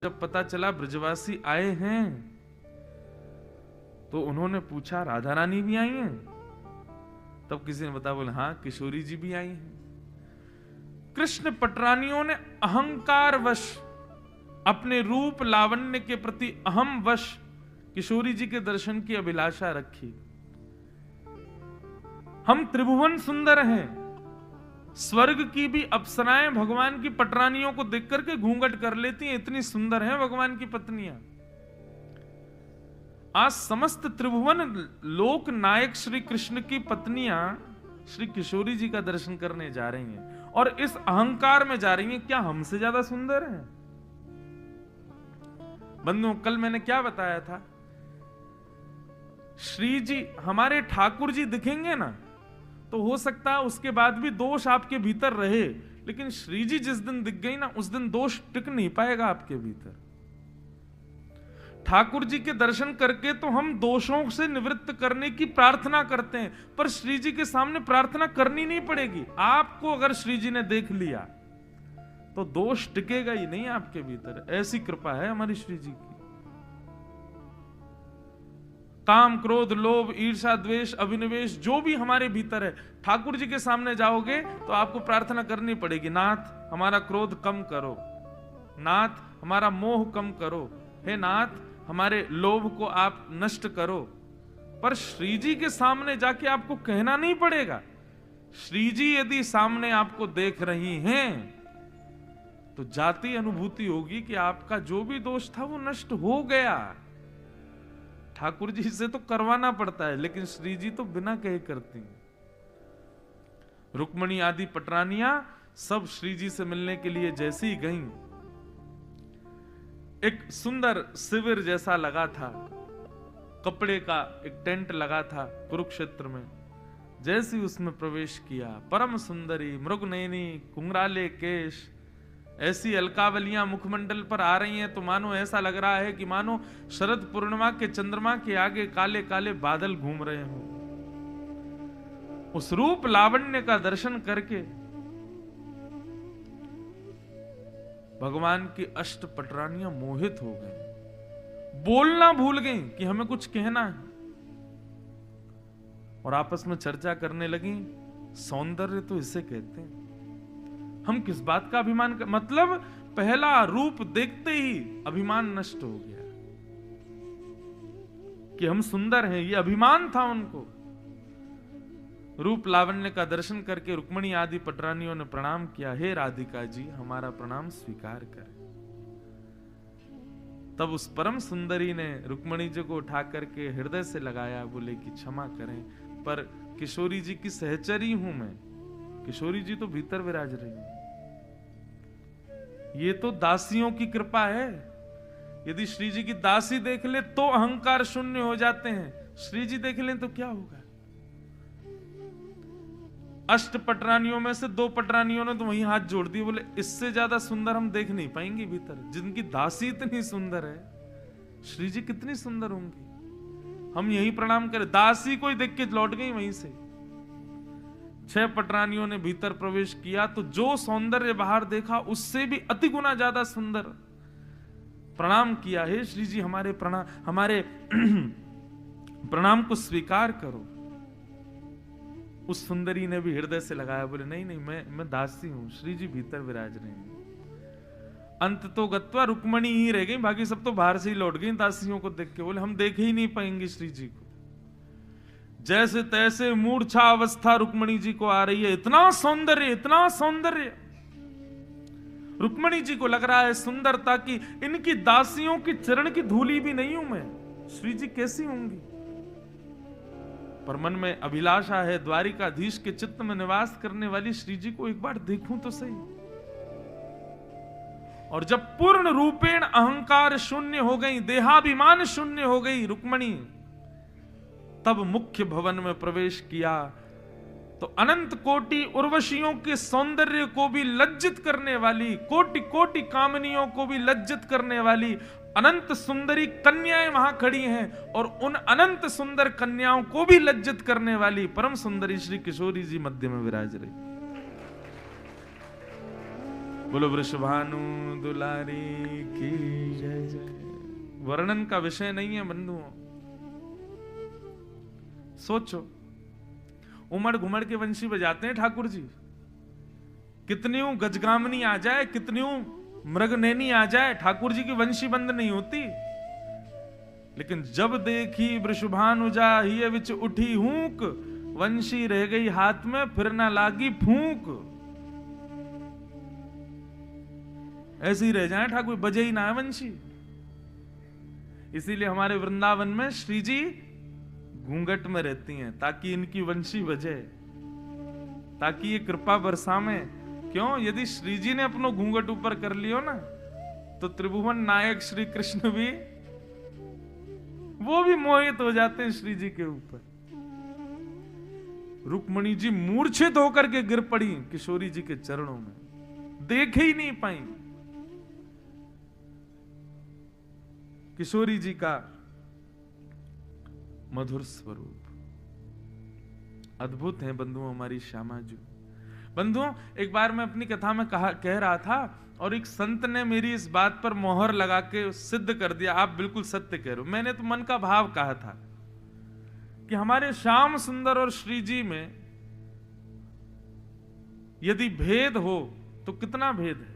जब पता चला ब्रजवासी आए हैं तो उन्होंने पूछा राधा रानी भी आई हैं? तब किसी ने बताया, बोले हाँ किशोरी जी भी आई हैं। कृष्ण पटरानियों ने अहंकार वश, अपने रूप लावण्य के प्रति अहम वश किशोरी जी के दर्शन की अभिलाषा रखी। हम त्रिभुवन सुंदर हैं, स्वर्ग की भी अप्सराएं भगवान की पटरानियों को देख करके घूंघट कर लेती हैं, इतनी सुंदर हैं भगवान की पत्नियां। आज समस्त त्रिभुवन लोक नायक श्री कृष्ण की पत्नियां श्री किशोरी जी का दर्शन करने जा रही हैं और इस अहंकार में जा रही हैं, क्या हमसे ज्यादा सुंदर हैं? बंधुओं, कल मैंने क्या बताया था? श्री जी, हमारे ठाकुर जी दिखेंगे ना तो हो सकता है उसके बाद भी दोष आपके भीतर रहे, लेकिन श्री जी जिस दिन दिख गई ना उस दिन दोष टिक नहीं पाएगा आपके भीतर। ठाकुर जी के दर्शन करके तो हम दोषों से निवृत्त करने की प्रार्थना करते हैं, पर श्री जी के सामने प्रार्थना करनी नहीं पड़ेगी। आपको अगर श्री जी ने देख लिया तो दोष टिकेगा ही नहीं आपके भीतर, ऐसी कृपा है हमारी श्री जी की। काम, क्रोध, लोभ, ईर्ष्या, द्वेष, अभिनिवेश जो भी हमारे भीतर है, ठाकुर जी के सामने जाओगे तो आपको प्रार्थना करनी पड़ेगी, नाथ हमारा क्रोध कम करो, नाथ हमारा मोह कम करो, हे नाथ हमारे लोभ को आप नष्ट करो। पर श्री जी के सामने जाके आपको कहना नहीं पड़ेगा। श्री जी यदि सामने आपको देख रही हैं तो जाती अनुभूति होगी कि आपका जो भी दोष था वो नष्ट हो गया। ठाकुर जी से तो करवाना पड़ता है, लेकिन श्री जी तो बिना कहे करती हैं। रुक्मणी आदि पटरानियां सब श्री जी से मिलने के लिए जैसे ही गईं, एक सुंदर शिविर जैसा लगा था, कपड़े का एक टेंट लगा था कुरुक्षेत्र में। जैसे ही उसमें प्रवेश किया, परम सुंदरी मृगनयनी कुंगराले केश, ऐसी अलकावलियां मुखमंडल पर आ रही हैं तो मानो ऐसा लग रहा है कि मानो शरद पूर्णिमा के चंद्रमा के आगे काले काले बादल घूम रहे हों। उस रूप लावण्य का दर्शन करके भगवान की अष्ट पटरानियां मोहित हो गई, बोलना भूल गई कि हमें कुछ कहना है, और आपस में चर्चा करने लगी, सौंदर्य तो इसे कहते हैं, हम किस बात का अभिमान कर, मतलब पहला रूप देखते ही अभिमान नष्ट हो गया कि हम सुंदर हैं, ये अभिमान था उनको। रूप लावण्य का दर्शन करके रुक्मणी आदि पटरानियों ने प्रणाम किया, हे राधिका जी हमारा प्रणाम स्वीकार करें। तब उस परम सुंदरी ने रुक्मणी जी को उठा करके हृदय से लगाया, बोले कि क्षमा करें, पर किशोरी जी की सहचरी हूं मैं, किशोरी जी तो भीतर विराज रही है, ये तो दासियों की कृपा है। यदि श्री जी की दासी देख ले तो अहंकार शून्य हो जाते हैं, श्री जी देख ले तो क्या होगा। अष्ट पटरानियों में से 2 पटरानियों ने तो वहीं हाथ जोड़ दिए, बोले इससे ज्यादा सुंदर हम देख नहीं पाएंगे भीतर, जिनकी दासी इतनी सुंदर है, श्री जी कितनी सुंदर होंगी, हम यही प्रणाम करें। दासी कोई देख के लौट गई वहीं से। 6 पटरानियों ने भीतर प्रवेश किया तो जो सौंदर्य बाहर देखा उससे भी अति गुना ज्यादा सुंदर। प्रणाम किया, हे श्री जी हमारे प्रणाम को स्वीकार करो। उस सुंदरी ने भी हृदय से लगाया, बोले नहीं नहीं मैं दासी हूं, श्री जी भीतर विराज रहे हैं। अंत तो गत्वा रुक्मणी ही रह गई, बाकी सब तो बाहर से ही लौट गई दासियों को देख के, बोले हम देख ही नहीं पाएंगे श्री जी को। जैसे तैसे मूर्छा अवस्था रुक्मणी जी को आ रही है, इतना सौंदर्य, इतना सौंदर्य। रुक्मणी जी को लग रहा है सुंदरता की इनकी दासियों की चरण की धूली भी नहीं हूं मैं, श्री जी कैसी होंगी। पर मन में अभिलाषा है, द्वारिकाधीश के चित्त में निवास करने वाली श्री जी को एक बार देखूं तो सही। और जब पूर्ण रूपेण अहंकार शून्य हो गई, देहाभिमान शून्य हो गई रुक्मणी, तब मुख्य भवन में प्रवेश किया तो अनंत कोटि उर्वशियों के सौंदर्य को भी लज्जित करने वाली, कोटि कोटि कामनियों को भी लज्जित करने वाली अनंत सुंदरी कन्याएं वहां खड़ी हैं, और उन अनंत सुंदर कन्याओं को भी लज्जित करने वाली परम सुंदरी श्री किशोरी जी मध्य में विराज रही। बोलो वृषभानु दुलारी की वर्णन का विषय नहीं है बंधुओं। सोचो, उमड़ घुमड़ के वंशी बजाते हैं ठाकुर जी, कितनी गजगामनी आ जाए, कितनी मृगनैनी आ जाए, ठाकुर जी की वंशी बंद नहीं होती। लेकिन जब देखी वृषभानुजा हिय विच उठी हूक, वंशी रह गई हाथ में फिर ना लागी फूंक। ऐसे ही रह जाए ठाकुर, बजे ही ना है वंशी। इसीलिए हमारे वृंदावन में श्री जी घूंघट में रहती हैं, ताकि इनकी वंशी बजे, ताकि ये कृपा बरसावें। क्यों? यदि श्री जी ने अपनो घूंघट ऊपर कर लियो ना, तो त्रिभुवन नायक श्री कृष्ण भी, वो भी मोहित हो जाते हैं श्री जी के ऊपर। रुक्मणी जी मूर्छित होकर के गिर पड़ी किशोरी जी के चरणों में, देख ही नहीं पाई किशोरी जी का मधुर स्वरूप। अद्भुत है बंधुओं हमारी श्यामा जी। बंधुओं, एक बार मैं अपनी कथा में कह रहा था, और एक संत ने मेरी इस बात पर मोहर लगा के सिद्ध कर दिया, आप बिल्कुल सत्य कह रहे हो। मैंने तो मन का भाव कहा था कि हमारे श्याम सुंदर और श्री जी में यदि भेद हो तो कितना भेद है।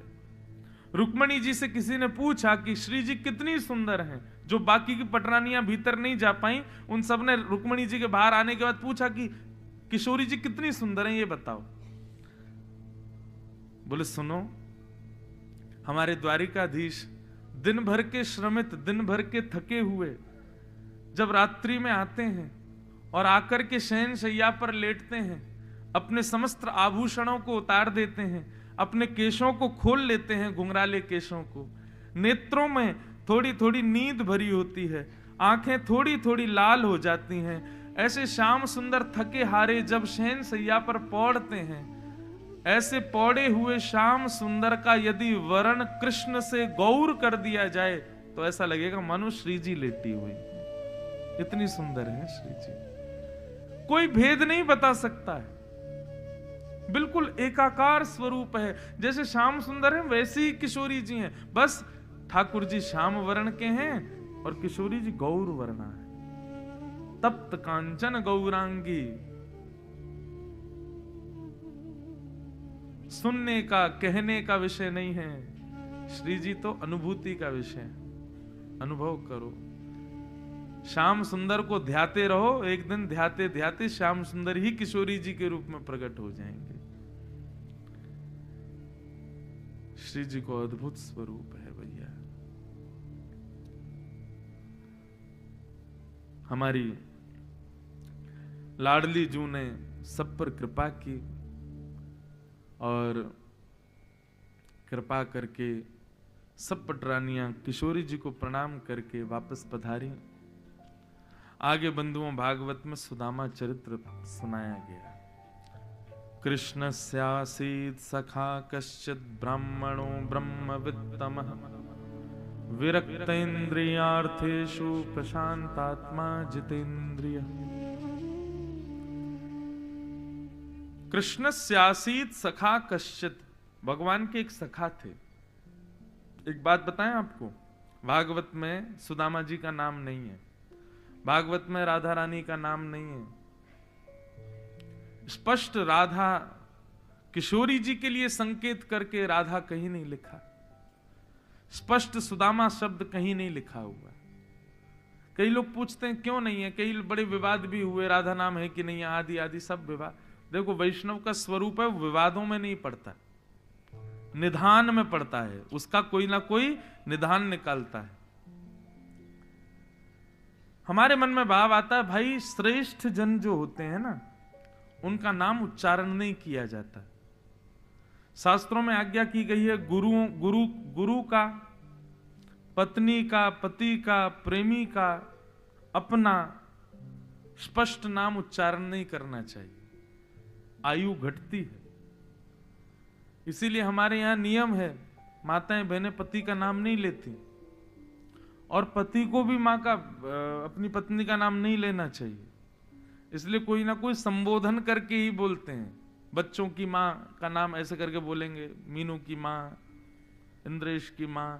रुक्मणी जी से किसी ने पूछा कि श्री जी कितनी सुंदर हैं, जो बाकी की पटरानियां भीतर नहीं जा पाई, उन सब ने रुक्मणी जी के बाहर आने के बाद पूछा कि किशोरी जी कितनी सुंदर हैं, ये बताओ। बोले सुनो, हमारे द्वारिकाधीश दिन भर के श्रमित, दिन भर के थके हुए जब रात्रि में आते हैं और आकर के शयन शैया पर लेटते हैं, अपने समस्त आभूषणों को उतार देते हैं, अपने केशों को खोल लेते हैं, घुंघराले केशों को, नेत्रों में थोड़ी थोड़ी नींद भरी होती है, आंखें थोड़ी थोड़ी लाल हो जाती हैं। ऐसे श्याम सुंदर थके हारे जब शयन सैया पर पौड़ते हैं, ऐसे पौड़े हुए श्याम सुंदर का यदि वर्ण कृष्ण से गौर कर दिया जाए तो ऐसा लगेगा मानो श्री जी लेटी हुई। इतनी सुंदर है श्री जी, कोई भेद नहीं बता सकता है, बिल्कुल एकाकार स्वरूप है। जैसे श्याम सुंदर है वैसे ही किशोरी जी हैं, बस ठाकुर जी श्याम वर्ण के हैं और किशोरी जी गौर वर्णा है। तप्त कांचन गौरांगी, सुनने का कहने का विषय नहीं है, श्री जी तो अनुभूति का विषय है। अनुभव करो, श्याम सुंदर को ध्याते रहो, एक दिन ध्याते ध्याते श्याम सुंदर ही किशोरी जी के रूप में प्रकट हो जाएंगे। श्री जी को अद्भुत स्वरूप है भैया। हमारी लाडली जू ने सब पर कृपा की और कृपा करके सब पटरानियां किशोरी जी को प्रणाम करके वापस पधारी। आगे बंधुओं भागवत में सुदामा चरित्र सुनाया गया। कृष्णस्यासीत् सखा कश्चित् ब्राह्मणो ब्रह्मवित्तमः विरक्तेन्द्रियार्थेषु प्रशांतात्मा जितेन्द्रियः। कृष्णस्यासीत् सखा कश्चित्, भगवान के एक सखा थे। एक बात बताएं आपको, भागवत में सुदामा जी का नाम नहीं है, भागवत में राधा रानी का नाम नहीं है। स्पष्ट राधा किशोरी जी के लिए संकेत करके राधा कहीं नहीं लिखा, स्पष्ट सुदामा शब्द कहीं नहीं लिखा हुआ। कई लोग पूछते हैं क्यों नहीं है, कई बड़े विवाद भी हुए, राधा नाम है कि नहीं है, आदि आदि सब विवाद। देखो वैष्णव का स्वरूप है, विवादों में नहीं पड़ता, निधान में पड़ता है, उसका कोई ना कोई निधान निकालता है। हमारे मन में भाव आता है भाई श्रेष्ठ जन जो होते हैं ना, उनका नाम उच्चारण नहीं किया जाता। शास्त्रों में आज्ञा की गई है गुरु का, पत्नी का, पति का, प्रेमी का अपना स्पष्ट नाम उच्चारण नहीं करना चाहिए, आयु घटती है। इसीलिए हमारे यहां नियम है, माताएं बहनें पति का नाम नहीं लेती, और पति को भी मां का, अपनी पत्नी का नाम नहीं लेना चाहिए। इसलिए कोई ना कोई संबोधन करके ही बोलते हैं। बच्चों की मां का नाम ऐसे करके बोलेंगे, मीनू की मां, इंद्रेश की मां,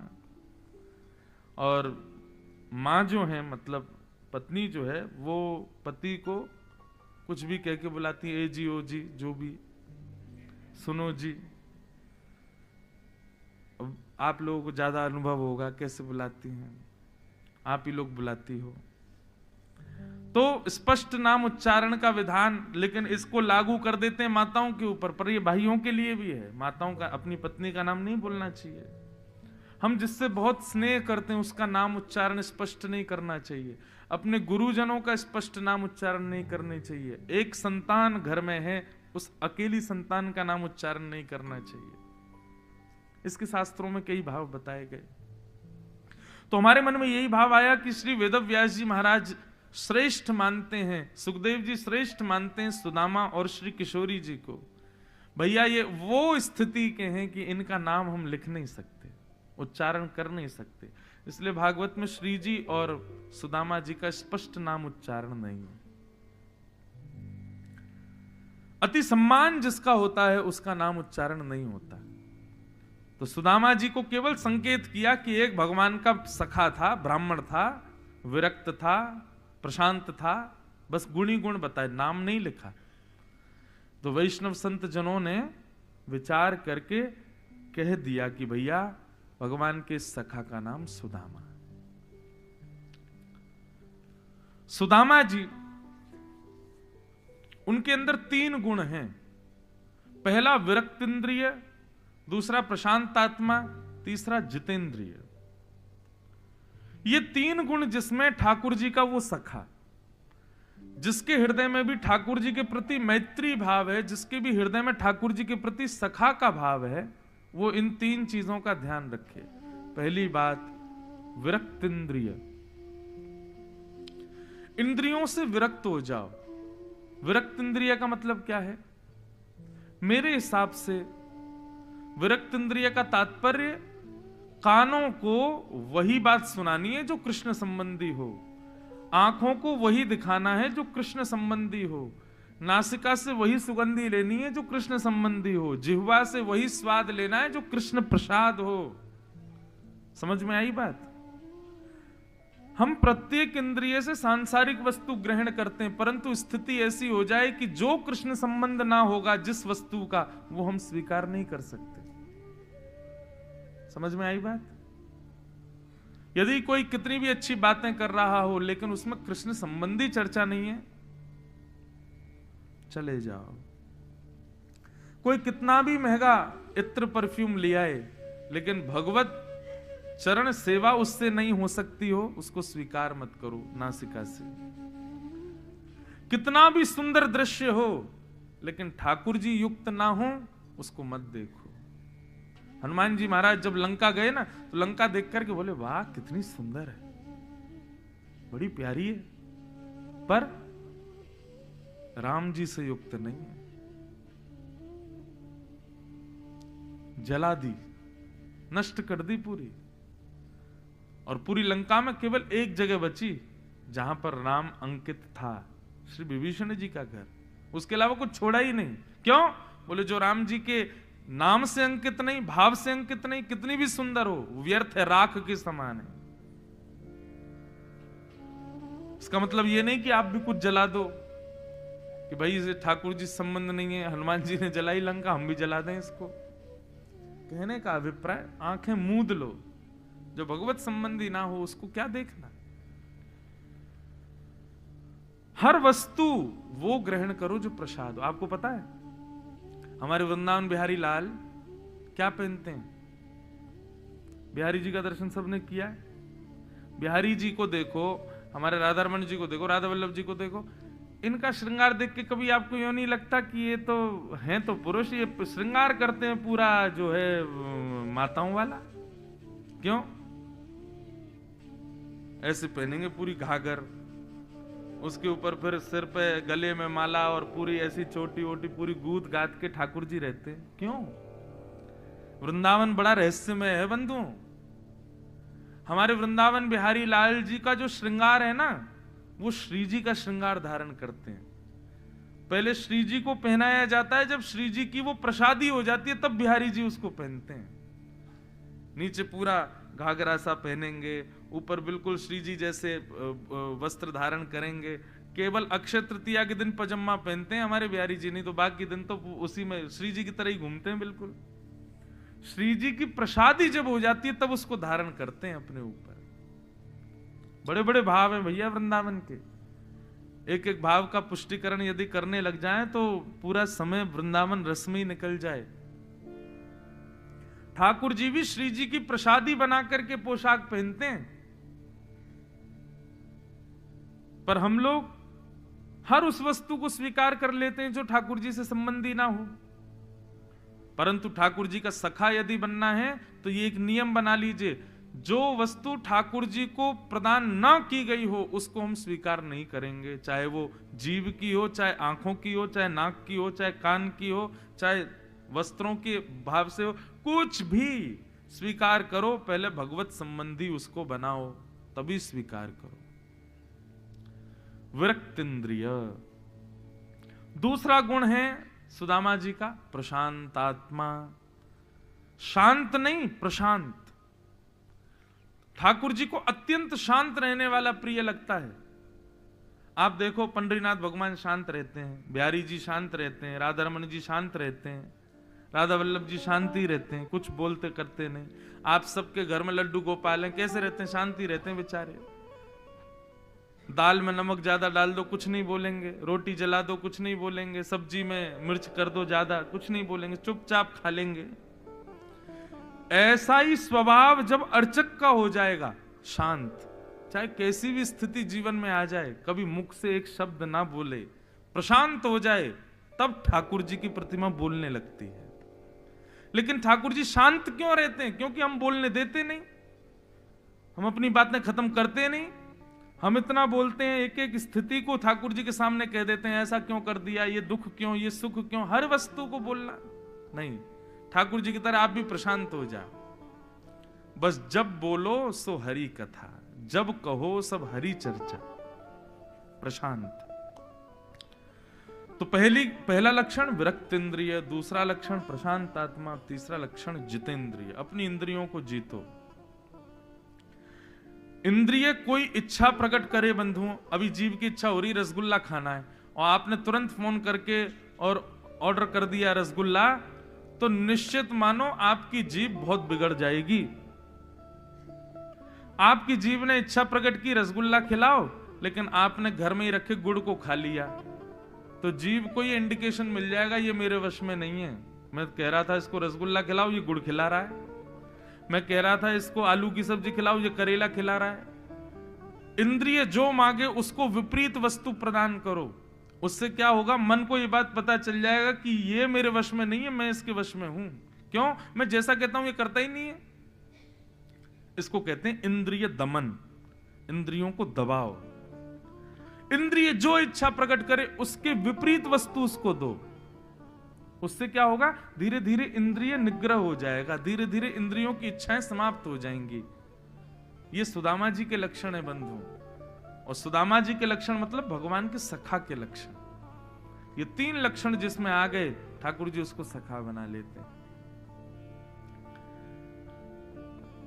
और माँ जो है मतलब पत्नी जो है वो पति को कुछ भी कह के बुलाती है, ए जी ओ जी, जो भी, सुनो जी। अब आप लोगों को ज्यादा अनुभव होगा कैसे बुलाती हैं, आप ही लोग बुलाती हो। तो स्पष्ट नाम उच्चारण का विधान, लेकिन इसको लागू कर देते हैं माताओं के ऊपर, पर ये भाइयों के लिए भी है। माताओं का अपनी पत्नी का नाम नहीं बोलना चाहिए। हम जिससे बहुत स्नेह करते हैं उसका नाम उच्चारण स्पष्ट नहीं करना चाहिए। अपने गुरुजनों का स्पष्ट नाम उच्चारण नहीं करना चाहिए। एक संतान घर में है, उस अकेली संतान का नाम उच्चारण नहीं करना चाहिए। इसके शास्त्रों में कई भाव बताए गए। तो हमारे मन में यही भाव आया कि श्री वेदव्यास जी महाराज श्रेष्ठ मानते हैं, सुखदेव जी श्रेष्ठ मानते हैं सुदामा और श्री किशोरी जी को। भैया ये वो स्थिति के हैं कि इनका नाम हम लिख नहीं सकते, उच्चारण कर नहीं सकते, इसलिए भागवत में श्री जी और सुदामा जी का स्पष्ट नाम उच्चारण नहीं है। अति सम्मान जिसका होता है उसका नाम उच्चारण नहीं होता। तो सुदामा जी को केवल संकेत किया कि एक भगवान का सखा था, ब्राह्मण था, विरक्त था, प्रशांत था, बस गुणी गुण बताए, नाम नहीं लिखा। तो वैष्णव संत जनों ने विचार करके कह दिया कि भैया भगवान के सखा का नाम सुदामा। सुदामा जी, उनके अंदर 3 गुण हैं। पहला विरक्तिंद्रिय, दूसरा प्रशांतात्मा, तीसरा जितेंद्रिय। ये 3 गुण जिसमें ठाकुर जी का वो सखा, जिसके हृदय में भी ठाकुर जी के प्रति मैत्री भाव है, जिसके भी हृदय में ठाकुर जी के प्रति सखा का भाव है, वो इन 3 चीजों का ध्यान रखे। पहली बात विरक्तिंद्रिय, इंद्रियों से विरक्त हो जाओ। विरक्तिंद्रिय का मतलब क्या है? मेरे हिसाब से विरक्तिंद्रिय का तात्पर्य कानों को वही बात सुनानी है जो कृष्ण संबंधी हो, आंखों को वही दिखाना है जो कृष्ण संबंधी हो, नासिका से वही सुगंधी लेनी है जो कृष्ण संबंधी हो, जिह्वा से वही स्वाद लेना है जो कृष्ण प्रसाद हो। समझ में आई बात? हम प्रत्येक इंद्रिय से सांसारिक वस्तु ग्रहण करते हैं, परंतु स्थिति ऐसी हो जाए कि जो कृष्ण संबंध ना होगा जिस वस्तु का, वो हम स्वीकार नहीं कर सकते। समझ में आई बात? यदि कोई कितनी भी अच्छी बातें कर रहा हो लेकिन उसमें कृष्ण संबंधी चर्चा नहीं है, चले जाओ। कोई कितना भी महंगा इत्र परफ्यूम ले आए, लेकिन भगवत चरण सेवा उससे नहीं हो सकती हो, उसको स्वीकार मत करो नासिका से। कितना भी सुंदर दृश्य हो, लेकिन ठाकुर जी युक्त ना हो, उसको मत देखो। हनुमान जी महाराज जब लंका गए ना, तो लंका देख करके बोले, वाह कितनी सुंदर है, बड़ी प्यारी है, पर राम जी से युक्त नहीं है। जला दी, नष्ट कर दी पूरी। और पूरी लंका में केवल एक जगह बची जहां पर राम अंकित था, श्री विभीषण जी का घर। उसके अलावा कुछ छोड़ा ही नहीं। क्यों? बोले जो राम जी के नाम से अंकित नहीं, भाव से अंकित नहीं, कितनी भी सुंदर हो, व्यर्थ है, राख के समान है। इसका मतलब यह नहीं कि आप भी कुछ जला दो कि भाई इसे ठाकुर जी संबंध नहीं है, हनुमान जी ने जलाई लंका, हम भी जला दें इसको। कहने का अभिप्राय, आंखें मूंद लो, जो भगवत संबंधी ना हो उसको क्या देखना। हर वस्तु वो ग्रहण करो जो प्रसाद हो। आपको पता है हमारे वृंदावन बिहारी लाल क्या पहनते हैं? बिहारी जी का दर्शन सबने किया है। बिहारी जी को देखो, हमारे राधारमण जी को देखो, राधा वल्लभ जी को देखो, इनका श्रृंगार देख के कभी आपको यूं नहीं लगता कि ये तो हैं तो पुरुष, ये श्रृंगार करते हैं पूरा जो है माताओं वाला? क्यों? ऐसे पहनेंगे पूरी घाघर, उसके ऊपर फिर सिर पे गले में माला और पूरी ऐसी छोटी वोटी पूरी गूंथ गाथ के ठाकुर जी रहते हैं। क्यों? वृंदावन बड़ा रहस्यमय है बंधु। हमारे वृंदावन बिहारी लाल जी का जो श्रृंगार है ना, वो श्री जी का श्रृंगार धारण करते हैं। पहले श्री जी को पहनाया जाता है, जब श्री जी की वो प्रसादी हो जाती है तब बिहारी जी उसको पहनते हैं। नीचे पूरा घाघरा सा पहनेंगे, ऊपर बिल्कुल श्री जी जैसे वस्त्र धारण करेंगे, केवल अक्षय तृतीया के दिन पजामा पहनते हैं हमारे बिहारी जी, नहीं तो बाकी दिन तो उसी में श्री जी की तरह ही घूमते हैं। बिल्कुल श्री जी की प्रसादी जब हो जाती है तब उसको धारण करते हैं अपने ऊपर। बड़े बड़े भाव हैं भैया वृंदावन के, एक एक भाव का पुष्टिकरण यदि करने लग जाए तो पूरा समय वृंदावन रस में ही निकल जाए। ठाकुर जी भी श्री जी की प्रसादी बना करके पोशाक पहनते हैं, पर हम लोग हर उस वस्तु को स्वीकार कर लेते हैं जो ठाकुर जी से संबंधी ना हो। परंतु ठाकुर जी का सखा यदि बनना है तो ये एक नियम बना लीजिए, जो वस्तु ठाकुर जी को प्रदान न की गई हो उसको हम स्वीकार नहीं करेंगे, चाहे वो जीव की हो, चाहे आंखों की हो, चाहे नाक की हो, चाहे कान की हो, चाहे वस्त्रों के भाव से हो, कुछ भी स्वीकार करो, पहले भगवत संबंधी उसको बनाओ तभी स्वीकार करो। विरक्त इंद्रिय दूसरा गुण है सुदामा जी का, प्रशांत आत्मा। शांत नहीं, प्रशांत। ठाकुर जी को अत्यंत शांत रहने वाला प्रिय लगता है। आप देखो पंडरीनाथ भगवान शांत रहते हैं, बिहारी जी शांत रहते हैं, राधा रमन जी शांत रहते हैं, राधा वल्लभ जी शांति रहते हैं, कुछ बोलते करते नहीं। आप सबके घर में लड्डू गोपाल हैं, कैसे रहते हैं? शांति रहते हैं बेचारे। दाल में नमक ज्यादा डाल दो कुछ नहीं बोलेंगे, रोटी जला दो कुछ नहीं बोलेंगे, सब्जी में मिर्च कर दो ज्यादा कुछ नहीं बोलेंगे, चुपचाप खा लेंगे। ऐसा ही स्वभाव जब अर्चक का हो जाएगा, शांत, चाहे कैसी भी स्थिति जीवन में आ जाए, कभी मुख से एक शब्द ना बोले, प्रशांत हो जाए, तब ठाकुर जी की प्रतिमा बोलने लगती है। लेकिन ठाकुर जी शांत क्यों रहते हैं? क्योंकि हम बोलने देते नहीं, हम अपनी बातें खत्म करते नहीं। हम इतना बोलते हैं, एक एक स्थिति को ठाकुर जी के सामने कह देते हैं, ऐसा क्यों कर दिया, ये दुख क्यों, ये सुख क्यों, हर वस्तु को बोलना नहीं। ठाकुर जी की तरह आप भी प्रशांत हो जाओ। बस जब बोलो सो हरि कथा, जब कहो सब हरि चर्चा, प्रशांत। तो पहला लक्षण विरक्त इंद्रिय, दूसरा लक्षण प्रशांत आत्मा, तीसरा लक्षण जितेंद्रिय, अपनी इंद्रियों को जीतो। इंद्रिय कोई इच्छा प्रकट करे बंधुओं, अभी जीव की इच्छा हो रही रसगुल्ला खाना है और आपने तुरंत फोन करके और ऑर्डर कर दिया रसगुल्ला, तो निश्चित मानो आपकी जीभ बहुत बिगड़ जाएगी। आपकी जीभ ने इच्छा प्रकट की रसगुल्ला खिलाओ, लेकिन आपने घर में ही रखे गुड़ को खा लिया, तो जीभ को ये इंडिकेशन मिल जाएगा ये मेरे वश में नहीं है। मैं कह रहा था इसको रसगुल्ला खिलाओ, ये गुड़ खिला रहा है। मैं कह रहा था इसको आलू की सब्जी खिलाओ, ये करेला खिला रहा है। इंद्रिय जो मांगे उसको विपरीत वस्तु प्रदान करो, उससे क्या होगा, मन को ये बात पता चल जाएगा कि ये मेरे वश में नहीं है, मैं इसके वश में हूं। क्यों? मैं जैसा कहता हूं ये करता ही नहीं है। इसको कहते हैं इंद्रिय दमन, इंद्रियों को दबाओ। इंद्रिय जो इच्छा प्रकट करे उसके विपरीत वस्तु उसको दो, उससे क्या होगा, धीरे धीरे इंद्रिय निग्रह हो जाएगा, धीरे धीरे इंद्रियों की इच्छाएं समाप्त हो जाएंगी। ये सुदामा जी के लक्षण है बंधु, और सुदामा जी के लक्षण मतलब भगवान के सखा के लक्षण। ये तीन लक्षण जिसमें आ गए, ठाकुर जी उसको सखा बना लेते हैं।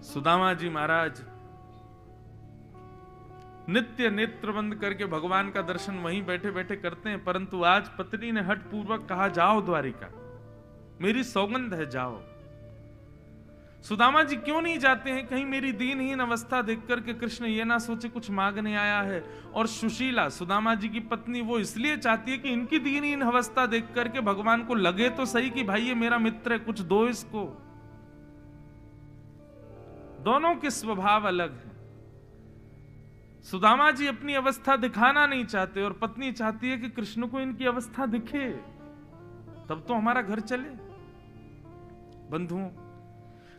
सुदामा जी महाराज नित्य नेत्र बंद करके भगवान का दर्शन वहीं बैठे बैठे करते हैं, परंतु आज पत्नी ने हठ पूर्वक कहा जाओ द्वारिका, मेरी सौगंध है जाओ। सुदामा जी क्यों नहीं जाते हैं? कहीं मेरी दीनहीन अवस्था देख करके कृष्ण ये ना सोचे कुछ मांगने आया है। और सुशीला सुदामा जी की पत्नी वो इसलिए चाहती है कि इनकी दीनहीन अवस्था देख करके भगवान को लगे तो सही कि भाई ये मेरा मित्र है, कुछ दो इसको। दोनों के स्वभाव अलग है। सुदामा जी अपनी अवस्था दिखाना नहीं चाहते और पत्नी चाहती है कि कृष्ण को इनकी अवस्था दिखे, तब तो हमारा घर चले। बंधुओं,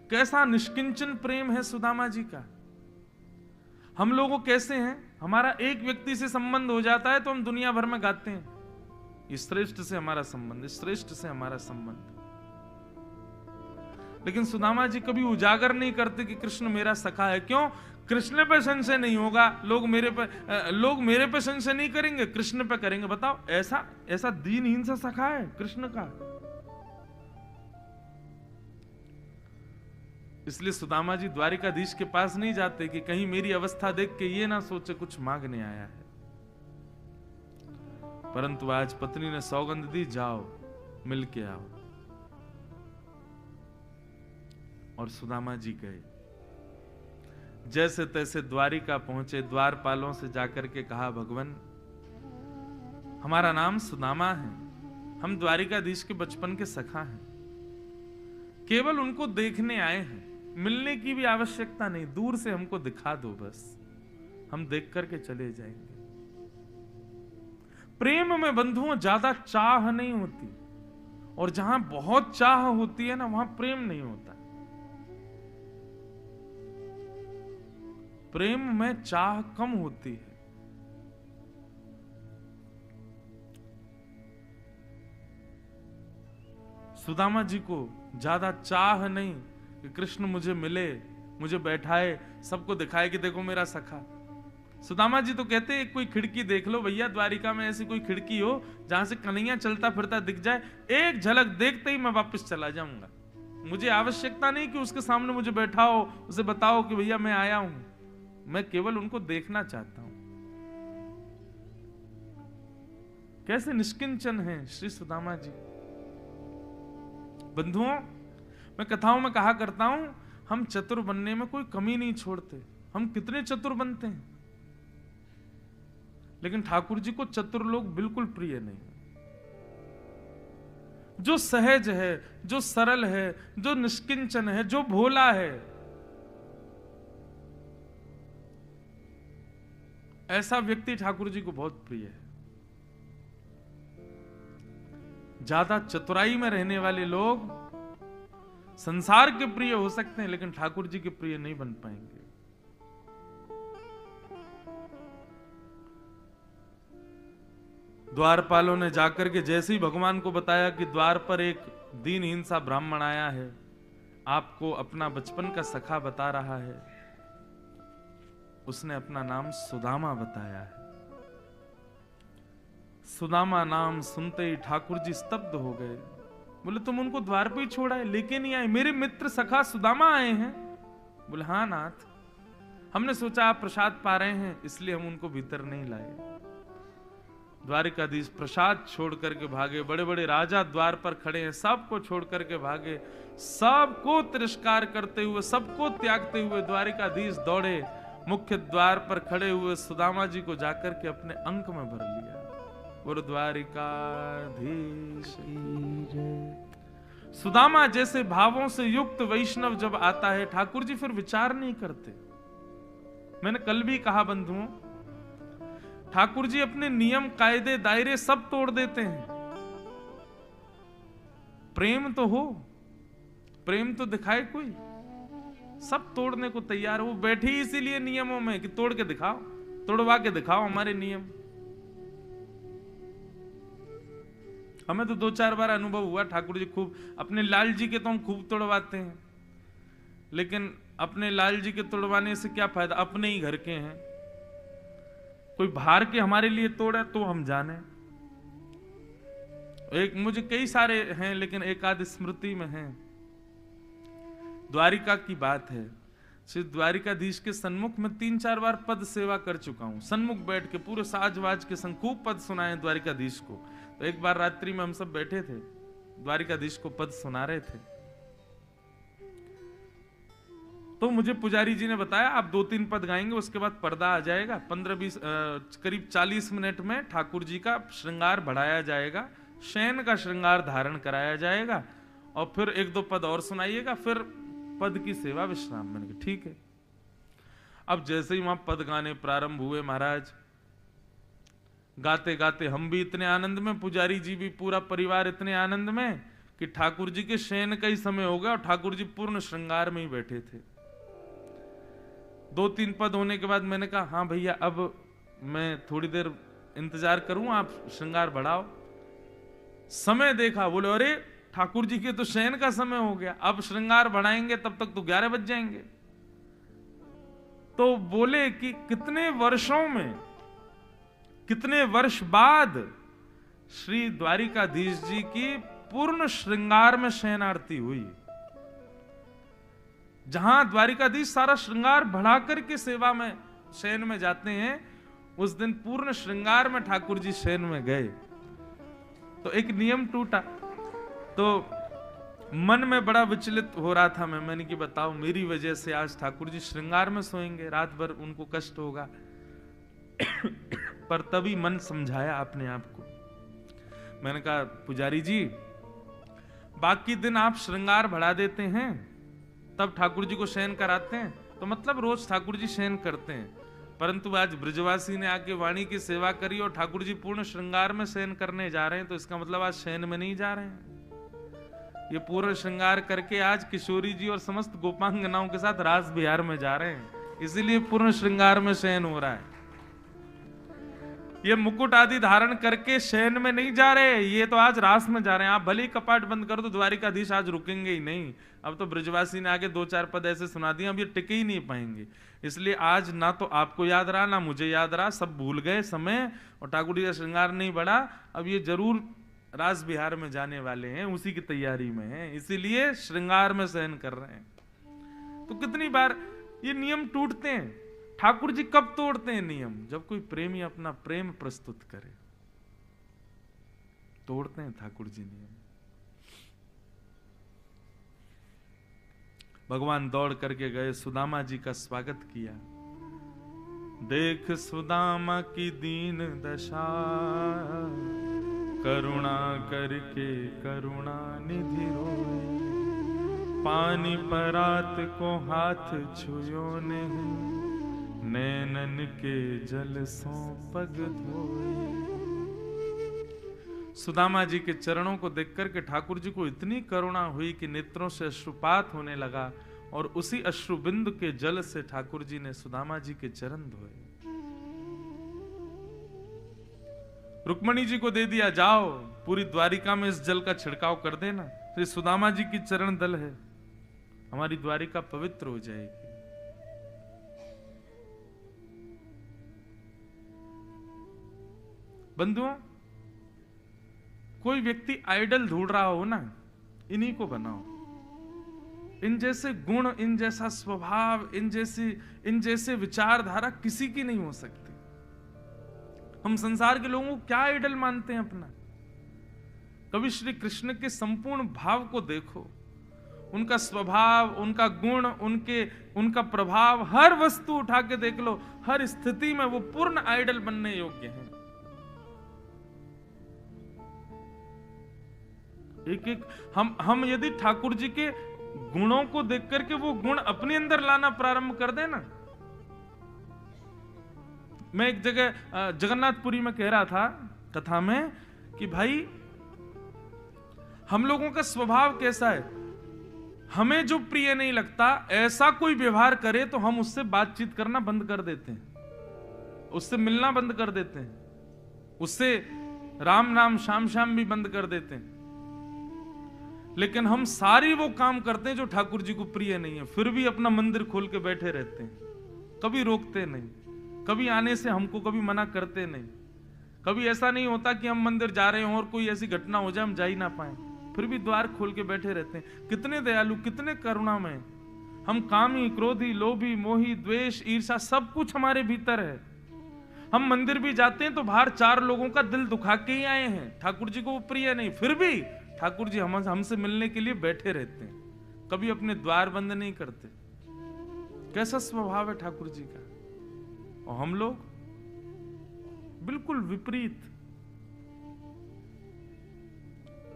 कैसा निष्किंचन प्रेम है सुदामा जी का। हम लोगों कैसे हैं, हमारा एक व्यक्ति से संबंध हो जाता है तो हम दुनिया भर में गाते हैं, इस श्रेष्ठ से हमारा संबंध, इस श्रेष्ठ से हमारा संबंध। लेकिन सुदामा जी कभी उजागर नहीं करते कि कृष्ण मेरा सखा है। क्यों? कृष्ण पे संशय नहीं होगा, लोग मेरे पे संशय नहीं करेंगे, कृष्ण पे करेंगे। बताओ, ऐसा दीनहीन सा सखा है कृष्ण का। इसलिए सुदामा जी द्वारिकाधीश के पास नहीं जाते कि कहीं मेरी अवस्था देख के ये ना सोचे कुछ मांगने आया है। परंतु आज पत्नी ने सौगंध दी, जाओ मिल के आओ। और सुदामा जी गए, जैसे तैसे द्वारिका पहुंचे। द्वारपालों से जाकर के कहा, भगवान हमारा नाम सुदामा है, हम द्वारिकाधीश के बचपन के सखा हैं, केवल उनको देखने आए हैं, मिलने की भी आवश्यकता नहीं, दूर से हमको दिखा दो बस, हम देख करके चले जाएंगे। प्रेम में बंधुओं ज्यादा चाह नहीं होती, और जहां बहुत चाह होती है ना, वहां प्रेम नहीं होता। प्रेम में चाह कम होती है। सुदामा जी को ज्यादा चाह नहीं कि कृष्ण मुझे मिले, मुझे बैठाए, सबको दिखाए कि देखो मेरा सखा। सुदामा जी तो कहते हैं कोई खिड़की देख लो भैया, द्वारिका में ऐसी कोई खिड़की हो जहां से कन्हैया चलता फिरता दिख जाए, एक झलक देखते ही मैं वापस चला जाऊंगा। मुझे आवश्यकता नहीं कि उसके सामने मुझे बैठाओ, उसे बताओ कि भैया मैं आया हूं, मैं केवल उनको देखना चाहता हूं। कैसे निष्किंचन हैं श्री सुदामा जी। बंधुओं, मैं कथाओं में कहा करता हूं, हम चतुर बनने में कोई कमी नहीं छोड़ते। हम कितने चतुर बनते हैं, लेकिन ठाकुर जी को चतुर लोग बिल्कुल प्रिय नहीं। जो सहज है, जो सरल है, जो निष्किंचन है, जो भोला है, ऐसा व्यक्ति ठाकुर जी को बहुत प्रिय है। ज्यादा चतुराई में रहने वाले लोग संसार के प्रिय हो सकते हैं, लेकिन ठाकुर जी के प्रिय नहीं बन पाएंगे। द्वारपालों ने जाकर के जैसे ही भगवान को बताया कि द्वार पर एक दीनहीन सा ब्राह्मण आया है, आपको अपना बचपन का सखा बता रहा है, उसने अपना नाम सुदामा बताया है। सुदामा नाम सुनते ही ठाकुर जी स्तब्ध हो गए। बोले तुम उनको द्वार पे ही छोड़ा है, लेके नहीं आए? मेरे मित्र सखा सुदामा आए हैं। बोले हाँ नाथ, हमने सोचा आप प्रसाद पा रहे हैं इसलिए हम उनको भीतर नहीं लाए। द्वारिकाधीश प्रसाद छोड़ करके भागे। बड़े बड़े राजा द्वार पर खड़े हैं, सबको छोड़ करके भागे। सबको तिरस्कार करते हुए, सबको त्यागते हुए द्वारिकाधीश दौड़े। मुख्य द्वार पर खड़े हुए सुदामा जी को जाकर के अपने अंक में भर लिया। और द्वारिकाधीश सुदामा जैसे भावों से युक्त वैष्णव जब आता है, ठाकुर जी फिर विचार नहीं करते। मैंने कल भी कहा बंधुओं, ठाकुर जी अपने नियम कायदे दायरे सब तोड़ देते हैं। प्रेम तो हो, प्रेम तो दिखाए कोई, सब तोड़ने को तैयार। वो बैठे ही इसीलिए नियमों में कि तोड़ के दिखाओ, तोड़वा के दिखाओ हमारे नियम। हमें तो 2-4 बार अनुभव हुआ, ठाकुर जी खूब अपने लाल जी के तो हम खूब तोड़वाते हैं, लेकिन अपने लाल जी के तोड़वाने से क्या फायदा, अपने ही घर के हैं। कोई बाहर के हमारे लिए तोड़ा तो हम जाने। एक मुझे कई सारे हैं, लेकिन एक आध स्मृति में हैं। द्वारिका की बात है, श्री द्वारिकाधीश के सन्मुख में 3-4 बार पद सेवा कर चुका हूं। सन्मुख बैठ के पूरे साजवाज के संग खूब पद सुनाए द्वारिकाधीश को। तो एक बार रात्रि में हम सब बैठे थे, द्वारिकाधीश को पद सुना रहे थे, तो मुझे पुजारी जी ने बताया आप 2-3 पद गाएंगे, उसके बाद पर्दा आ जाएगा। 15-20 करीब 40 मिनट में ठाकुर जी का श्रृंगार बढ़ाया जाएगा, शयन का श्रृंगार धारण कराया जाएगा, और फिर 1-2 पद और सुनाइएगा, फिर पद की सेवा विश्राम। मैंने कहा ठीक है। अब जैसे ही वहां पद गाने प्रारंभ हुए महाराज, गाते गाते हम भी इतने आनंद में, पुजारी जी भी, पूरा परिवार इतने आनंद में कि ठाकुर जी के शयन का ही समय हो गया और ठाकुर जी पूर्ण श्रृंगार में ही बैठे थे। 2-3 पद होने के बाद मैंने कहा हाँ भैया अब मैं थोड़ी देर इंतजार करूं, आप श्रृंगार बढ़ाओ। समय देखा, बोले अरे ठाकुर जी के तो शयन का समय हो गया, अब श्रृंगार बढ़ाएंगे तब तक तो 11 बज जाएंगे। तो बोले कि कितने वर्षों में, कितने वर्ष बाद श्री द्वारिकाधीश जी की पूर्ण श्रृंगार में शयन आरती हुई। जहां द्वारिकाधीश सारा श्रृंगार बढ़ा करके सेवा में शयन में जाते हैं, उस दिन पूर्ण श्रृंगार में ठाकुर जी शयन में गए तो एक नियम टूटा। तो मन में बड़ा विचलित हो रहा था मैंने कि बताओ मेरी वजह से आज ठाकुर जी श्रृंगार में सोएंगे, रात भर उनको कष्ट होगा। पर तभी मन समझाया अपने आप को। मैंने कहा पुजारी जी, बाकी दिन आप श्रृंगार बढ़ा देते हैं तब ठाकुर जी को शयन कराते हैं, तो मतलब रोज ठाकुर जी शयन करते हैं, परंतु आज ब्रजवासी ने आके वाणी की सेवा करी और ठाकुर जी पूर्ण श्रृंगार में शयन करने जा रहे हैं, तो इसका मतलब आज शयन में नहीं जा रहे हैं। ये पूर्ण श्रृंगार करके आज किशोरी जी और समस्त गोपांगनाओं के साथ रास बिहार में जा रहे हैं, इसीलिए पूर्ण श्रृंगार में शयन हो रहा है। ये मुकुट आदि धारण करके शयन में नहीं जा रहे, ये तो आज रास में जा रहे हैं। आप भले ही कपाट बंद करो तो द्वारिकाधीश आज रुकेंगे ही नहीं। अब तो ब्रजवासी ने आगे 2-4 पद ऐसे सुना दिए, अब ये टिके ही नहीं पाएंगे। इसलिए आज ना तो आपको याद रहा ना मुझे याद रहा, सब भूल गए समय, और ठाकुर जी का श्रृंगार नहीं बढ़ा। अब ये जरूर रास बिहार में जाने वाले हैं, उसी की तैयारी में हैं, इसीलिए श्रृंगार में शयन कर रहे हैं। तो कितनी बार ये नियम टूटते हैं। ठाकुर जी कब तोड़ते हैं नियम? जब कोई प्रेमी अपना प्रेम प्रस्तुत करे, तोड़ते हैं ठाकुर जी नियम। भगवान दौड़ करके गए, सुदामा जी का स्वागत किया। देख सुदामा की दीन दशा, करुणा करके करुणा निधि रोए। पानी परात को हाथ छुयो नहीं, नैनन के जल सो पग धोए। सुदामा जी के चरणों को देखकर के ठाकुर जी को इतनी करुणा हुई कि नेत्रों से अश्रुपात होने लगा, और उसी अश्रु बिंदु के जल से ठाकुर जी ने सुदामा जी के चरण धोए। रुक्मणी जी को दे दिया, जाओ पूरी द्वारिका में इस जल का छिड़काव कर देना। तो सुदामा जी की चरण दल है, हमारी द्वारिका पवित्र हो जाएगी। बंधुओं, कोई व्यक्ति आइडल ढूंढ रहा हो ना, इन्हीं को बनाओ। इन जैसे गुण, इन जैसा स्वभाव, इन जैसे विचारधारा किसी की नहीं हो सकती। हम संसार के लोगों को क्या आइडल मानते हैं अपना? कभी श्री कृष्ण के संपूर्ण भाव को देखो, उनका स्वभाव, उनका गुण, उनका प्रभाव, हर वस्तु उठा के देख लो, हर स्थिति में वो पूर्ण आइडल बनने योग्य हैं। एक हम यदि ठाकुर जी के गुणों को देख करके वो गुण अपने अंदर लाना प्रारंभ कर देना। मैं एक जगह जगन्नाथपुरी में कह रहा था कथा में कि भाई हम लोगों का स्वभाव कैसा है, हमें जो प्रिय नहीं लगता ऐसा कोई व्यवहार करे तो हम उससे बातचीत करना बंद कर देते हैं, उससे मिलना बंद कर देते हैं, उससे राम नाम शाम शाम भी बंद कर देते हैं। लेकिन हम सारी वो काम करते हैं जो ठाकुर जी को प्रिय नहीं है, फिर भी अपना मंदिर खोल के बैठे रहते हैं, कभी रोकते नहीं, कभी आने से हमको कभी मना करते नहीं। कभी ऐसा नहीं होता कि हम मंदिर जा रहे हो और कोई ऐसी घटना हो जाए हम जा ही ना पाए, फिर भी द्वार खोल के बैठे रहते हैं। कितने दयालु, कितने करुणामय। हम कामी, क्रोधी, लोभी, मोही, द्वेष, ईर्षा सब कुछ हमारे भीतर है। हम मंदिर भी जाते हैं तो बाहर 4 लोगों का दिल दुखा के ही आए हैं, ठाकुर जी को वो प्रिय नहीं, फिर भी ठाकुर जी हमसे मिलने के लिए बैठे रहते हैं, कभी अपने द्वार बंद नहीं करते। कैसा स्वभाव है ठाकुर जी का, और हम लोग बिल्कुल विपरीत।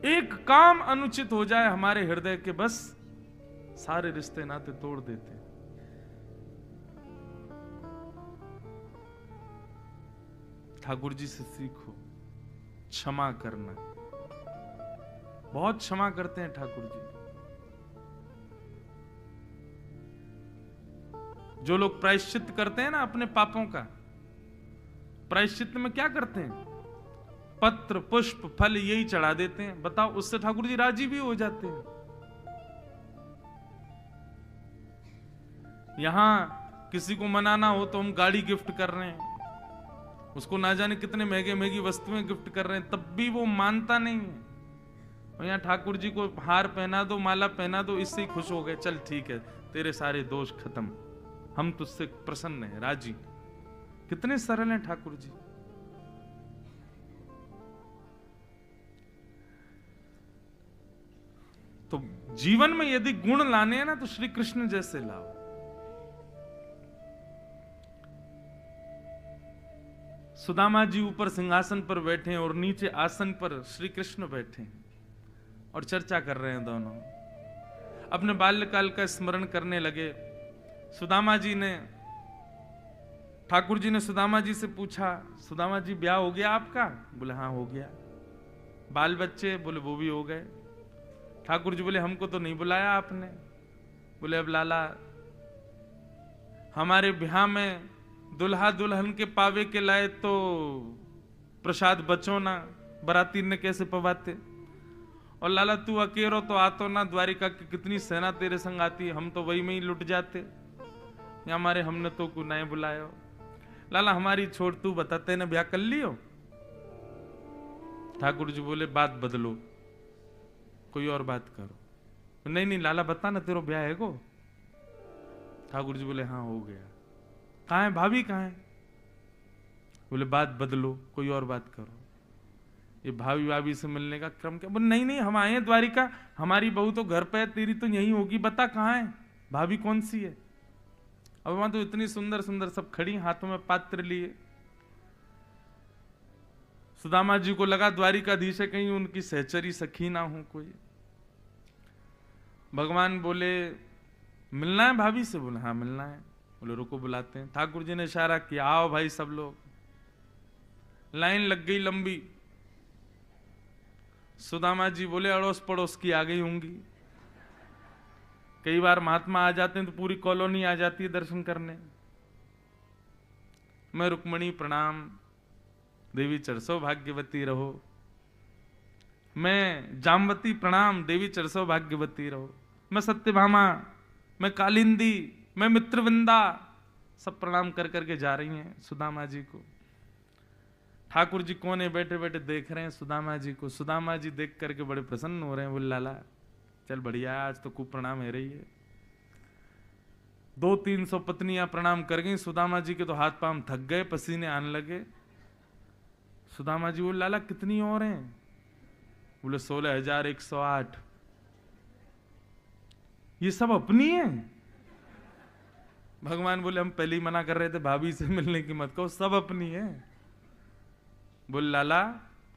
एक काम अनुचित हो जाए हमारे हृदय के, बस सारे रिश्ते नाते तोड़ देते हैं। ठाकुर जी से सीखो क्षमा करना। बहुत क्षमा करते हैं ठाकुर जी। जो लोग प्रायश्चित करते हैं ना अपने पापों का, प्रायश्चित में क्या करते हैं? पत्र, पुष्प, फल यही चढ़ा देते हैं। बताओ, उससे ठाकुर जी राजी भी हो जाते हैं। यहां किसी को मनाना हो तो हम गाड़ी गिफ्ट कर रहे हैं, उसको ना जाने कितने महंगे महंगी वस्तुएं गिफ्ट कर रहे हैं, तब भी वो मानता नहीं है। और यहाँ ठाकुर जी को हार पहना दो, माला पहना दो, इससे ही खुश हो गए, चल ठीक है, तेरे सारे दोष खत्म, हम तुझसे प्रसन्न हैं, राजी। कितने सरल हैं ठाकुर जी। तो जीवन में यदि गुण लाने हैं ना, तो श्री कृष्ण जैसे लाओ। सुदामा जी ऊपर सिंहासन पर बैठे हैं और नीचे आसन पर श्री कृष्ण बैठे हैं और चर्चा कर रहे हैं दोनों। अपने बाल्यकाल का स्मरण करने लगे। सुदामा जी ने, ठाकुर जी ने सुदामा जी से पूछा, सुदामा जी ब्याह हो गया आपका? बोले हाँ हो गया। बाल बच्चे? बोले वो भी हो गए। ठाकुर जी बोले हमको तो नहीं बुलाया आपने। बोले अब लाला, हमारे ब्याह में दुल्हा दुल्हन के पावे के लाए तो प्रसाद बचो ना, बराती ने कैसे पवाते। और लाला तू अकेलो तो आतो ना, द्वारिका की कितनी सेना तेरे संग आती, हम तो वही में ही लुट जाते, या हमारे हमने तो को नहीं बुलायो। लाला हमारी छोड़, तू बताते ना ब्याह कर लियो। ठाकुर जी बोले बात बदलो, कोई और बात करो। नहीं नहीं लाला बता ना, तेरा ब्याह है को? ठाकुर जी बोले हाँ हो गया। कहाँ है भाभी, कहाँ है? बोले बात बदलो, कोई और बात करो। ये भाभी भाभी से मिलने का क्रम क्या? बोले नहीं नहीं हम आए हैं द्वारिका, हमारी बहू तो घर पे है, तेरी तो यही होगी, बता कहाँ है भाभी, कौन सी है? अब वहां तो इतनी सुंदर सुंदर सब खड़ी, हाथों में पात्र लिए। सुदामा जी को लगा द्वारिकाधीश है, कहीं उनकी सहचरी सखी ना हो कोई। भगवान बोले मिलना है भाभी से? बोले हाँ मिलना है। बोले रुको बुलाते हैं। ठाकुर जी ने इशारा किया, आओ भाई सब लोग। लाइन लग गई लंबी। सुदामा जी बोले अड़ोस पड़ोस की आ गई होंगी। कई बार महात्मा आ जाते हैं तो पूरी कॉलोनी आ जाती है दर्शन करने। मैं रुक्मणी प्रणाम, देवी चरसो भाग्यवती रहो। मैं जामवती प्रणाम, देवी चरसो भाग्यवती रहो। मैं सत्यभामा, मैं कालिंदी, मैं मित्रविंदा, सब प्रणाम कर करके जा रही हैं सुदामा जी को। ठाकुर जी कोने बैठे बैठे देख रहे हैं सुदामा जी को। सुदामा जी देख करके बड़े प्रसन्न हो रहे हैं। बोले लाला चल बढ़िया, आज तो खूब प्रणाम है रही है। 200-300 पत्नियां प्रणाम कर गई। सुदामा जी के तो हाथ पांव थक गए, पसीने आने लगे। सुदामा जी बोले लाला कितनी और हैं? बोले 16,108। ये सब अपनी है? भगवान बोले हम पहले ही मना कर रहे थे भाभी से मिलने की मत कहो, सब अपनी है। बोले लाला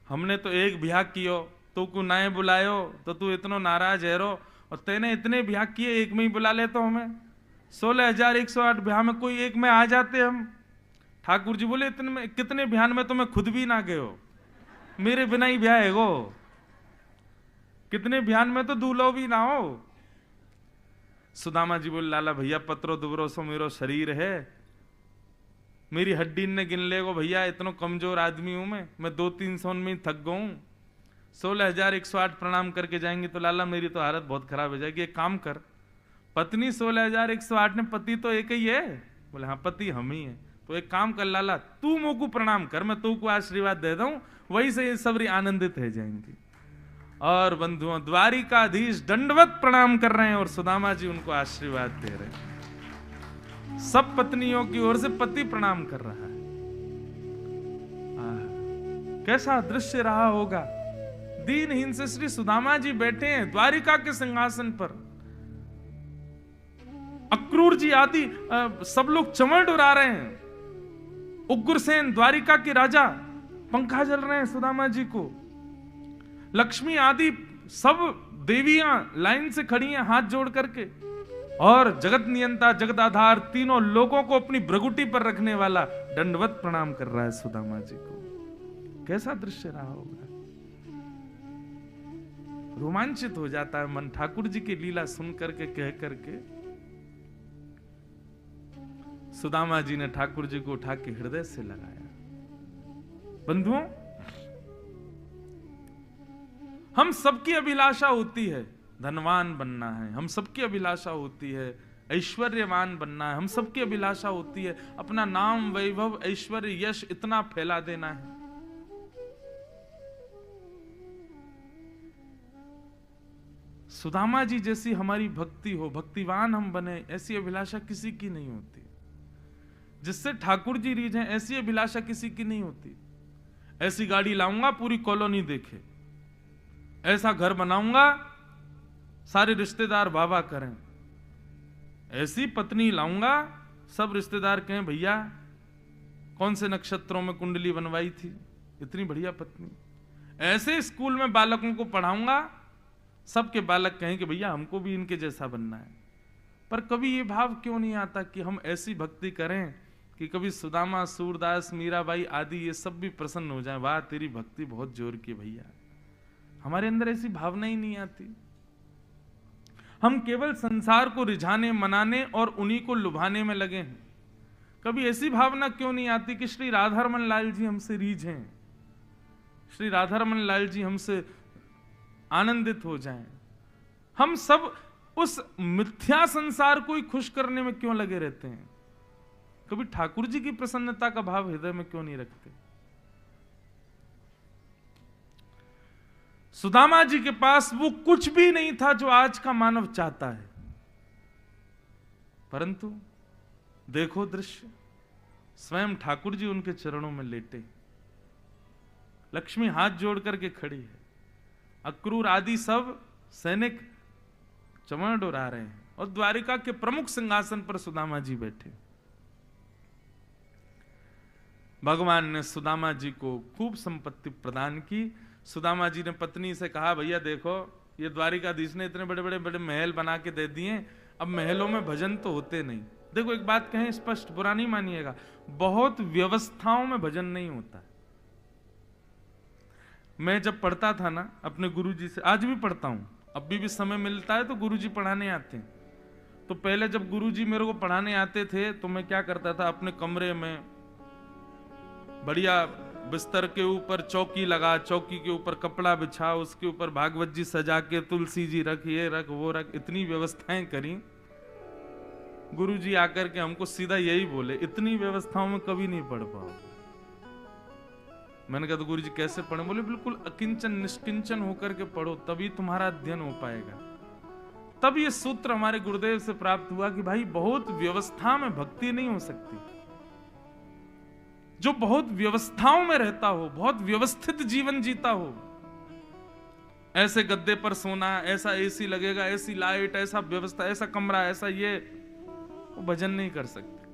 हमने तो एक ब्याह कियो, तू को नाए बुलायो तो तू इतना नाराज है रो, और तेने इतने ब्याह किए एक में ही बुला ले तो हमें। 16,108 ब्याह में कोई एक में आ जाते हम। ठाकुर जी बोले इतने में, कितने ब्याह में तो मैं खुद भी ना गए हो, मेरे बिना ही ब्याह है गो। कितने ब्याह में तो दूल्हो भी ना हो। सुदामा जी बोले लाला भैया पत्रो दुबरो सो मेरो शरीर है, मेरी हड्डी ने गिन ले गो भैया, इतना कमजोर आदमी हूं मैं 200-300 में थक गऊ। 16,108 प्रणाम करके जाएंगे तो लाला मेरी तो हालत बहुत खराब हो जाएगी। एक काम कर, पत्नी 16,108 ने, पति तो एक ही है। बोले हाँ पति हम ही है। तो एक काम कर लाला, तू मोको प्रणाम कर, मैं तू को आशीर्वाद दे दूं, वही से ये सब आनंदित हो जाएंगी। और बंधुओं द्वारिकाधीश दंडवत प्रणाम कर रहे हैं और सुदामा जी उनको आशीर्वाद दे रहे हैं। सब पत्नियों की ओर से पति प्रणाम कर रहा है। कैसा दृश्य रहा होगा। दीनहीन से श्री सुदामा जी बैठे हैं द्वारिका के सिंहासन पर। अक्रूर जी आदि सब लोग चमड़ उड़ा रहे हैं। उग्रसेन द्वारिका के राजा पंखा जल रहे हैं सुदामा जी को। लक्ष्मी आदि सब देवियां लाइन से खड़ी हैं हाथ जोड़ करके। और जगत नियंता जगदाधार तीनों लोगों को अपनी भ्रगुटी पर रखने वाला दंडवत प्रणाम कर रहा है सुदामा जी को। कैसा दृश्य रहा होगा। रोमांचित हो जाता है मन ठाकुर जी की लीला सुन करके, कह करके। सुदामा जी ने ठाकुर जी को उठा के हृदय से लगाया। बंधुओं हम सबकी अभिलाषा होती है धनवान बनना है, हम सबकी अभिलाषा होती है ऐश्वर्यवान बनना है, हम सबकी अभिलाषा होती है अपना नाम वैभव ऐश्वर्य यश इतना फैला देना है। सुदामा जी जैसी हमारी भक्ति हो, भक्तिवान हम बने, ऐसी अभिलाषा किसी की नहीं होती। जिससे ठाकुर जी रीझें ऐसी अभिलाषा किसी की नहीं होती। ऐसी गाड़ी लाऊंगा पूरी कॉलोनी देखे, ऐसा घर बनाऊंगा सारे रिश्तेदार वाह करें, ऐसी पत्नी लाऊंगा सब रिश्तेदार कहें भैया कौन से नक्षत्रों में कुंडली बनवाई थी, इतनी बढ़िया पत्नी। ऐसे स्कूल में बालकों को पढ़ाऊंगा, सबके बालक कहें कि भैया हमको भी इनके जैसा बनना है। पर कभी ये भाव क्यों नहीं आता कि हम ऐसी भक्ति करें कि कभी सुदामा, सूरदास, मीराबाई आदि ये सब भी प्रसन्न हो जाएं, वाह तेरी भक्ति बहुत जोर की भैया। हमारे अंदर ऐसी भावना ही नहीं आती। हम केवल संसार को रिझाने, मनाने और उन्हीं को लुभाने में लगे हैं। कभी ऐसी भावना क्यों नहीं आती कि श्री राधारमण लाल जी हमसे रीझें, श्री राधारमण लाल जी हमसे आनंदित हो जाएं। हम सब उस मिथ्या संसार को ही खुश करने में क्यों लगे रहते हैं? कभी ठाकुर जी की प्रसन्नता का भाव हृदय में क्यों नहीं रखते? सुदामा जी के पास वो कुछ भी नहीं था जो आज का मानव चाहता है, परंतु देखो दृश्य, स्वयं ठाकुर जी उनके चरणों में लेटे, लक्ष्मी हाथ जोड़ करके खड़ी है, अक्रूर आदि सब सैनिक चमड़ डोरा रहे हैं और द्वारिका के प्रमुख सिंहासन पर सुदामा जी बैठे। भगवान ने सुदामा जी को खूब संपत्ति प्रदान की। सुदामा जी ने पत्नी से कहा भैया देखो ये द्वारिकाधीश ने इतने बड़े बड़े बड़े महल बना के दे दिए, अब महलों में भजन तो होते नहीं। देखो एक बात कहें स्पष्ट, बुरा नहीं मानिएगा, बहुत व्यवस्थाओं में भजन नहीं होता। मैं जब पढ़ता था ना अपने गुरुजी से, आज भी पढ़ता हूं, अभी भी समय मिलता है तो गुरुजी पढ़ाने आते हैं। तो पहले जब गुरुजी मेरे को पढ़ाने आते थे तो मैं क्या करता था, अपने कमरे में बढ़िया बिस्तर के ऊपर चौकी लगा, चौकी के ऊपर कपड़ा बिछा, उसके ऊपर भागवत जी सजा के, तुलसी जी रख, ये रख वो रख, इतनी व्यवस्थाएं करी। गुरुजी आकर के हमको सीधा यही बोले, इतनी व्यवस्थाओं में कभी नहीं पढ़ पाओ। मैंने कहा तो गुरुजी कैसे पढ़े? बोले बिल्कुल अकिंचन निष्किंचन होकर के पढ़ो, तभी तुम्हारा अध्ययन हो पाएगा। तब ये सूत्र हमारे गुरुदेव से प्राप्त हुआ कि भाई बहुत व्यवस्था में भक्ति नहीं हो सकती। जो बहुत व्यवस्थाओं में रहता हो, बहुत व्यवस्थित जीवन जीता हो, ऐसे गद्दे पर सोना, ऐसा एसी लगेगा, ऐसी लाइट, ऐसा व्यवस्था, ऐसा कमरा, ऐसा ये, वो भजन नहीं कर सकते।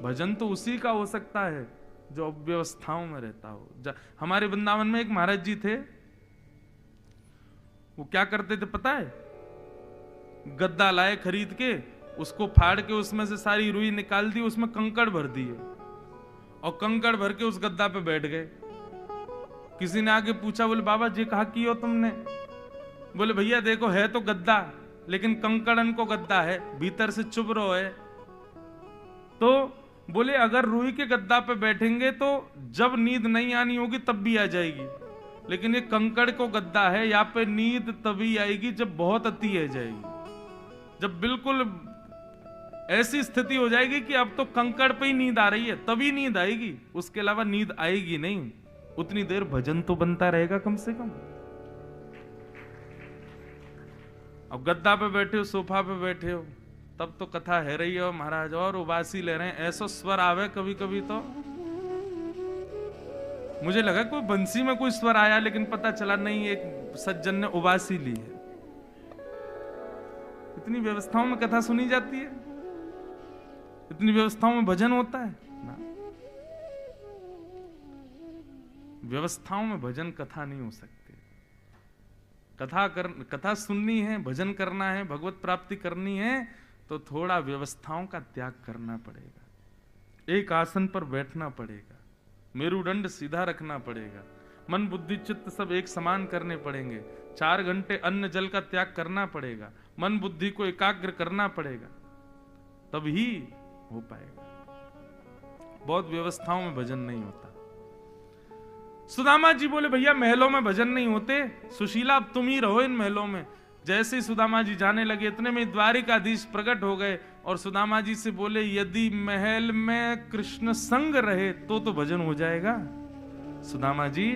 भजन तो उसी का हो सकता है जो व्यवस्थाओं में रहता हो। हमारे वृंदावन में एक महाराज जी थे, वो क्या करते थे पता है? गद्दा लाए खरीद के, उसको फाड़ के उसमें से सारी रुई निकाल दी, उसमें कंकड़ भर दिए और कंकड़ भर के उस गद्दा पे बैठ गए। किसी ने आके पूछा, बोले बाबा जी कहा की हो तुमने? बोले भैया देखो है तो गद्दा, लेकिन कंकड़न को गद्दा है, भीतर से चुभ रहो है। तो बोले अगर रुई के गद्दा पे बैठेंगे तो जब नींद नहीं आनी होगी तब भी आ जाएगी, लेकिन ये कंकड़ को गद्दा है, यहाँ पे नींद तभी आएगी जब बहुत अति आ जाएगी, जब बिल्कुल ऐसी स्थिति हो जाएगी कि अब तो कंकड़ पे ही नींद आ रही है तभी नींद आएगी, उसके अलावा नींद आएगी नहीं। उतनी देर भजन तो बनता रहेगा कम से कम। अब गद्दा पे बैठे हो, सोफा पे बैठे हो, तब तो कथा है रही है महाराज, और उबासी ले रहे हैं, ऐसा स्वर आवे कभी कभी तो मुझे लगा कोई बंसी में कोई स्वर आया, लेकिन पता चला नहीं, एक सज्जन ने उबासी ली है। इतनी व्यवस्थाओं में कथा सुनी जाती है, इतनी व्यवस्थाओं में भजन होता है ना। व्यवस्थाओं में भजन कथा नहीं हो सकते। कथा सुननी है, भजन करना है, भगवत प्राप्ति करनी है तो थोड़ा व्यवस्थाओं का त्याग करना पड़ेगा। एक आसन पर बैठना पड़ेगा, मेरुदंड सीधा रखना पड़ेगा, मन बुद्धि चित्त सब एक समान करने पड़ेंगे, 4 घंटे अन्न जल का त्याग करना पड़ेगा, मन बुद्धि को एकाग्र करना पड़ेगा, तभी हो पाएगा। बहुत व्यवस्थाओं में भजन नहीं होता। सुदामा जी बोले भैया महलों में भजन नहीं होते, सुशीला अब तुम ही रहो इन महलों में। जैसे ही सुदामा जी जाने लगे, इतने में द्वारिकाधीश प्रकट हो गए और सुदामा जी से बोले यदि महल में कृष्ण संग रहे तो भजन हो जाएगा। सुदामा जी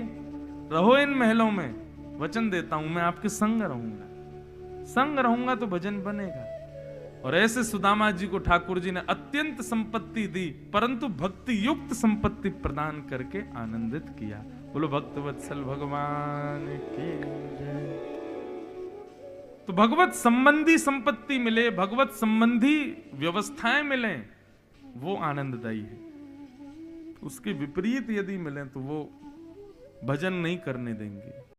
रहो इन महलों में, वचन देता हूं मैं आपके संग रहूंगा। संग रहूंगा तो भजन बनेगा। और ऐसे सुदामा जी को ठाकुर जी ने अत्यंत संपत्ति दी, परंतु भक्ति युक्त संपत्ति प्रदान करके आनंदित किया। बोलो भक्त वत्सल भगवान की जय। तो भगवत संबंधी संपत्ति मिले, भगवत संबंधी व्यवस्थाएं मिले, वो आनंददायी है। उसके विपरीत यदि मिले तो वो भजन नहीं करने देंगे।